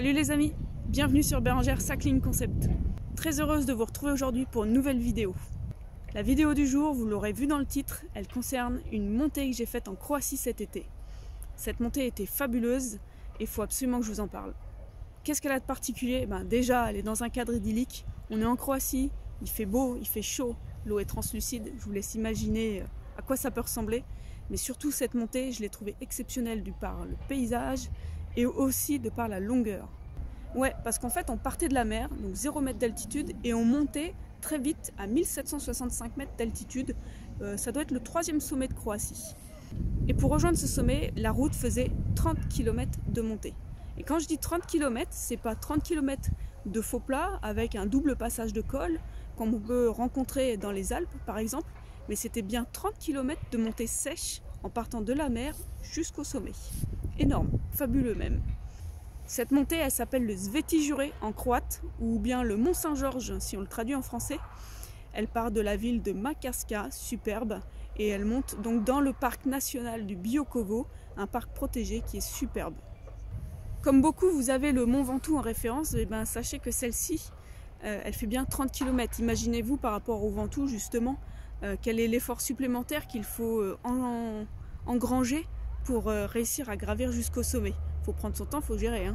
Salut les amis, bienvenue sur Bérengère Cycling Concept. Très heureuse de vous retrouver aujourd'hui pour une nouvelle vidéo. La vidéo du jour, vous l'aurez vu dans le titre, elle concerne une montée que j'ai faite en Croatie cet été. Cette montée était fabuleuse et il faut absolument que je vous en parle. Qu'est-ce qu'elle a de particulier? Déjà, elle est dans un cadre idyllique. On est en Croatie, il fait beau, il fait chaud, l'eau est translucide. Je vous laisse imaginer à quoi ça peut ressembler. Mais surtout, cette montée, je l'ai trouvée exceptionnelle du par le paysage et aussi de par la longueur. Ouais, parce qu'en fait, on partait de la mer, donc 0 mètre d'altitude, et on montait très vite à 1765 mètres d'altitude. Ça doit être le 3e sommet de Croatie. Et pour rejoindre ce sommet, la route faisait 30 km de montée. Et quand je dis 30 km, c'est pas 30 km de faux plat avec un double passage de col, comme on peut rencontrer dans les Alpes par exemple, mais c'était bien 30 km de montée sèche en partant de la mer jusqu'au sommet. Énorme, fabuleux même. Cette montée, elle s'appelle le Sveti Jure en croate, ou bien le Mont Saint-Georges si on le traduit en français. Elle part de la ville de Makarska, superbe, et elle monte donc dans le parc national du Biokovo, un parc protégé qui est superbe. Comme beaucoup, vous avez le Mont Ventoux en référence, et sachez que celle-ci, elle fait bien 30 km. Imaginez-vous par rapport au Ventoux justement, quel est l'effort supplémentaire qu'il faut engranger pour réussir à gravir jusqu'au sommet. Il faut prendre son temps, il faut gérer.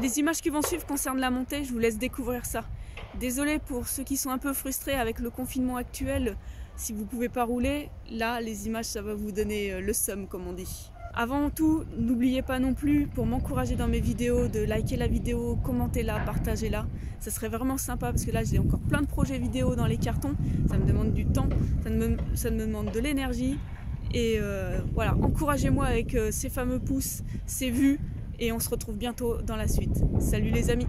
Les images qui vont suivre concernent la montée, je vous laisse découvrir ça. Désolée pour ceux qui sont un peu frustrés avec le confinement actuel, si vous ne pouvez pas rouler, là les images ça va vous donner le seum comme on dit. Avant tout, n'oubliez pas non plus pour m'encourager dans mes vidéos de liker la vidéo, commentez-la, partagez-la. Ça serait vraiment sympa parce que là j'ai encore plein de projets vidéo dans les cartons, ça me demande du temps, ça me demande de l'énergie. Et voilà, encouragez-moi avec ces fameux pouces, ces vues, et on se retrouve bientôt dans la suite. Salut les amis!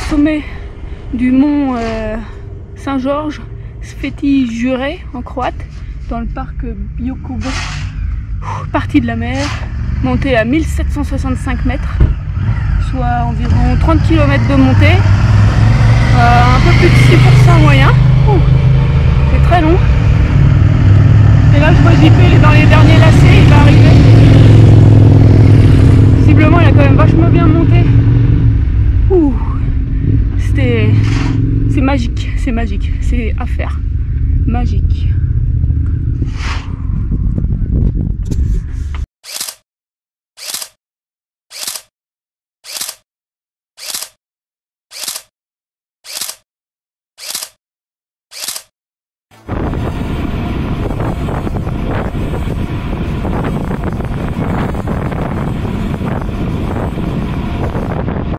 sommet du mont Saint-Georges, Feti Juré en croate, dans le parc Biokovo. Partie de la mer, montée à 1765 mètres, soit environ 30 km de montée, un peu plus de 6% moyen. C'est très long. Et là je vois JP, il est dans les derniers lacets, il va arriver. Visiblement il a quand même vachement bien monté. C'est magique, c'est à faire. Magique.